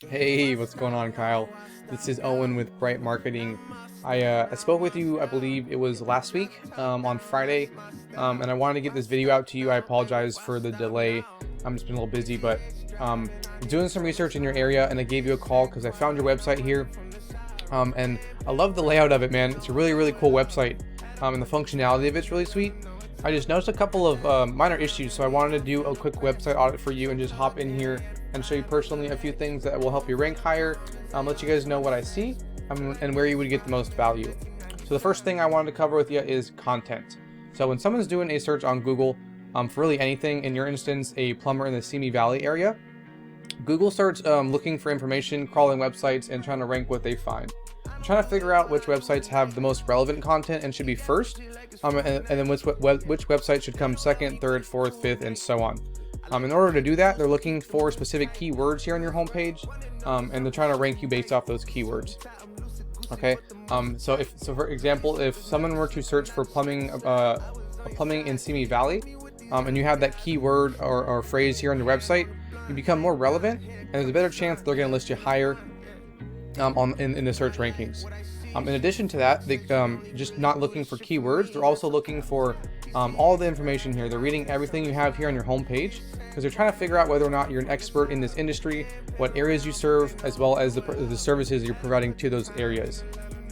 Hey, what's going on, Kyle? This is Owen with Bright Marketing. I spoke with you, I believe it was last week on Friday, and I wanted to get this video out to you. I apologize for the delay. I'm just been a little busy, but doing some research in your area, and I gave you a call because I found your website here, and I love the layout of it, man. It's a really cool website, and the functionality of it's really sweet. I just noticed a couple of minor issues, so I wanted to do a quick website audit for you and just hop in here and show you personally a few things that will help you rank higher, let you guys know what I see and where you would get the most value. So the first thing I wanted to cover with you is content. So when someone's doing a search on Google for really anything, in your instance, a plumber in the Simi Valley area, Google starts looking for information, crawling websites, and trying to rank what they find. I'm trying to figure out which websites have the most relevant content and should be first, and then which website should come second, third, fourth, fifth, and so on. In order to do that, they're looking for specific keywords here on your homepage, and they're trying to rank you based off those keywords. Okay, so for example, if someone were to search for plumbing in Simi Valley, and you have that keyword or phrase here on your website, you become more relevant, and there's a better chance they're going to list you higher in the search rankings. In addition to that, they just not looking for keywords, they're also looking for all the information here. They're reading everything you have here on your homepage because they're trying to figure out whether or not you're an expert in this industry, what areas you serve, as well as the services you're providing to those areas.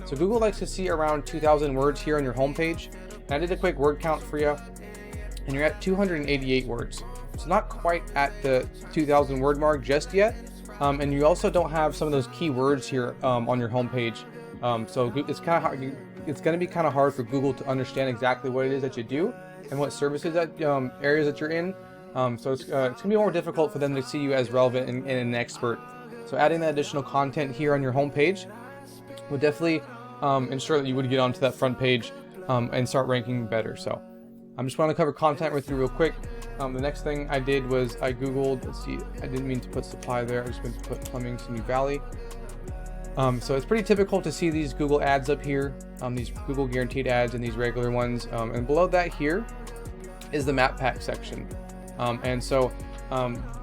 So Google likes to see around 2,000 words here on your homepage. And I did a quick word count for you, and you're at 288 words. It's not quite at the 2,000 word mark just yet, and you also don't have some of those keywords here on your homepage. So it's kind of hard. It's going to be kind of hard for Google to understand exactly what it is that you do and what services that areas that you're in. So it's going to be more difficult for them to see you as relevant and an expert. So adding that additional content here on your homepage would definitely ensure that you would get onto that front page and start ranking better. So I'm just want to cover content with you real quick. The next thing I did was I Googled, let's see, I didn't mean to put supply there. I just meant to put plumbing Simi Valley. So it's pretty typical to see these Google ads up here, these Google guaranteed ads and these regular ones. And below that here is the map pack section. And so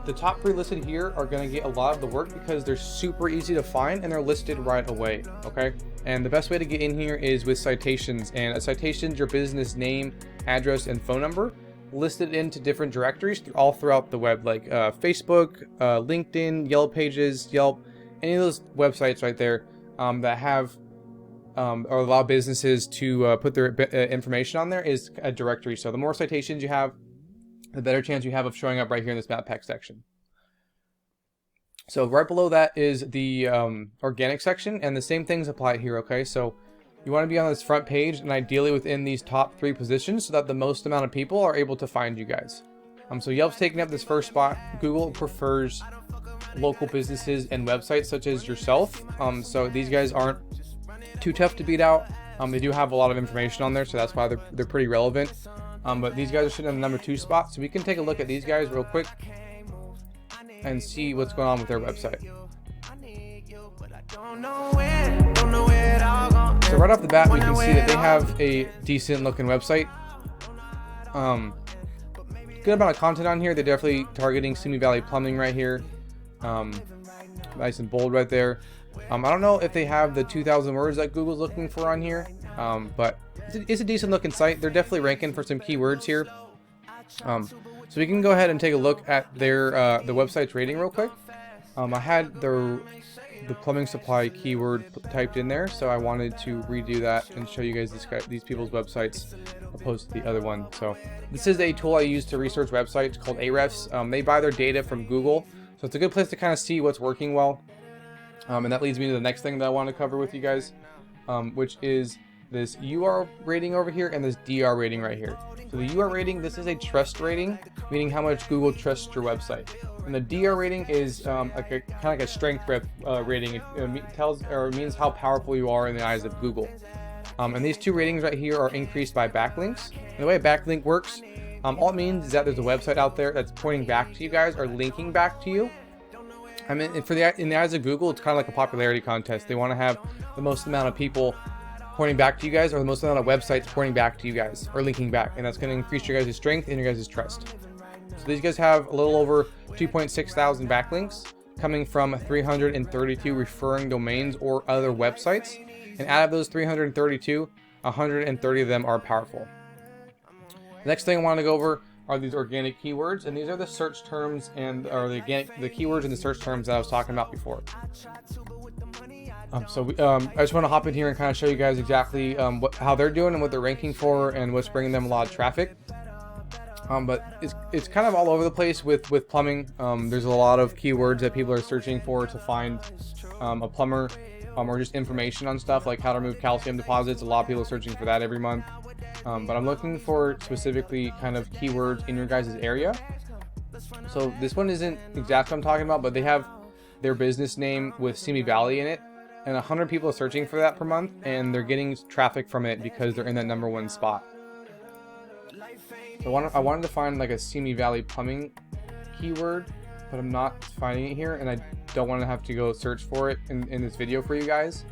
the top three listed here are going to get a lot of the work because they're super easy to find and they're listed right away. Okay. And the best way to get in here is with citations, and a citation is your business name, address, and phone number listed into different directories all throughout the web, like Facebook, LinkedIn, Yellow Pages, Yelp, any of those websites right there that have or allow businesses to put their information on there is a directory. So the more citations you have, the better chance you have of showing up right here in this map pack section. So right below that is the organic section, and the same things apply here. Okay, so you want to be on this front page and ideally within these top 3 positions so that the most amount of people are able to find you guys. So Yelp's taking up this first spot. Google prefers local businesses and websites such as yourself. So these guys aren't too tough to beat out. They do have a lot of information on there, so that's why they're pretty relevant. But these guys are sitting on the number 2 spot, so we can take a look at these guys real quick and see what's going on with their website. So right off the bat, we can see that they have a decent looking website. Good amount of content on here. They're definitely targeting Simi Valley plumbing right here. Nice and bold right there. I don't know if they have the 2,000 words that Google's looking for on here, but it's a decent looking site. They're definitely ranking for some keywords here. So we can go ahead and take a look at their the website's rating real quick. I had the plumbing supply keyword typed in there, so I wanted to redo that and show you guys these people's websites opposed to the other one. So this is a tool I use to research websites called Ahrefs. They buy their data from Google, so it's a good place to kind of see what's working well. And that leads me to the next thing that I want to cover with you guys, which is this UR rating over here and this DR rating right here. So the UR rating, this is a trust rating, meaning how much Google trusts your website. And the DR rating is kind of like a strength rating. It tells or means how powerful you are in the eyes of Google. And these 2 ratings right here are increased by backlinks. And the way a backlink works, all it means is that there's a website out there that's pointing back to you guys or linking back to you. I mean, in the eyes of Google, it's kind of like a popularity contest. They want to have the most amount of people pointing back to you guys, or the most amount of websites pointing back to you guys or linking back, and that's going to increase your guys' strength and your guys' trust. So these guys have a little over 2.6 thousand backlinks, coming from 332 referring domains or other websites. And out of those 332, 130 of them are powerful. The next thing I want to go over are these organic keywords, and these are the search terms and the keywords and the search terms that I was talking about before. I just want to hop in here and kind of show you guys exactly how they're doing and what they're ranking for and what's bringing them a lot of traffic. But it's kind of all over the place with plumbing. There's a lot of keywords that people are searching for to find a plumber, or just information on stuff like how to remove calcium deposits. A lot of people are searching for that every month. But I'm looking for specifically kind of keywords in your guys' area. So this one isn't exactly what I'm talking about, but they have their business name with Simi Valley in it, and 100 people are searching for that per month, and they're getting traffic from it because they're in that #1 spot. So I wanted to find like a Simi Valley plumbing keyword, but I'm not finding it here, and I don't want to have to go search for it in this video for you guys.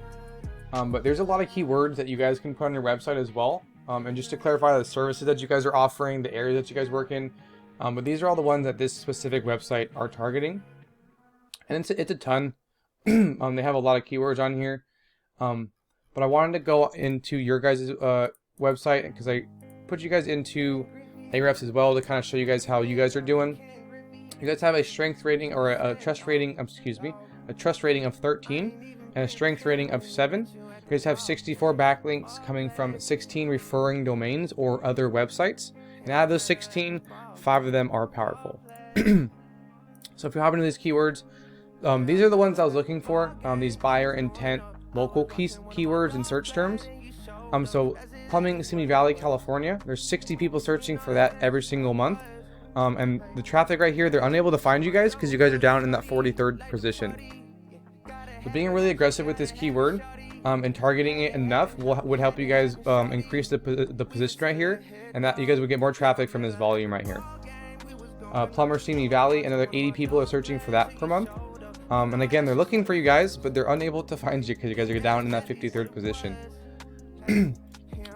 But there's a lot of keywords that you guys can put on your website as well. And just to clarify the services that you guys are offering, the areas that you guys work in, but these are all the ones that this specific website are targeting, and it's a ton. They have a lot of keywords on here, but I wanted to go into your guys' website because I put you guys into Ahrefs as well to kind of show you guys how you guys are doing. You guys have a strength rating or a trust rating, a trust rating of 13 and a strength rating of 7. You guys have 64 backlinks coming from 16 referring domains or other websites. And out of those 16, 5 of them are powerful. So if you hop into these keywords, these are the ones I was looking for. These buyer intent local keywords and search terms. So plumbing, Simi Valley, California. There's 60 people searching for that every single month. And the traffic right here, they're unable to find you guys because you guys are down in that 43rd position. So being really aggressive with this keyword and targeting it enough would help you guys increase the position right here, and that you guys would get more traffic from this volume right here. Plumber Simi Valley, another 80 people are searching for that per month. And again, they're looking for you guys, but they're unable to find you because you guys are down in that 53rd position.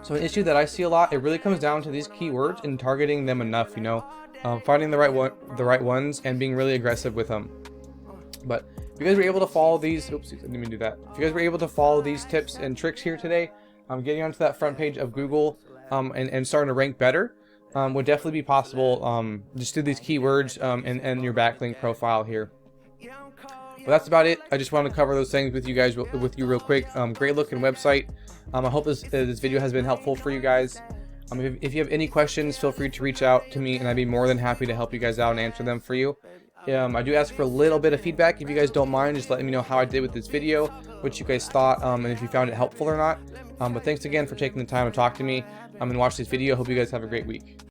So an issue that I see a lot, it really comes down to these keywords and targeting them enough, finding the right ones and being really aggressive with them. But if you guys were able to follow these, oops, I didn't mean to do that. If you guys were able to follow these tips and tricks here today, getting onto that front page of Google and starting to rank better would definitely be possible just through these keywords and your backlink profile here. But that's about it. I just wanted to cover those things with you guys real quick. Great looking website. I hope this video has been helpful for you guys. If you have any questions, feel free to reach out to me, and I'd be more than happy to help you guys out and answer them for you. I do ask for a little bit of feedback. If you guys don't mind, just letting me know how I did with this video, what you guys thought, and if you found it helpful or not. But thanks again for taking the time to talk to me and watch this video. Hope you guys have a great week.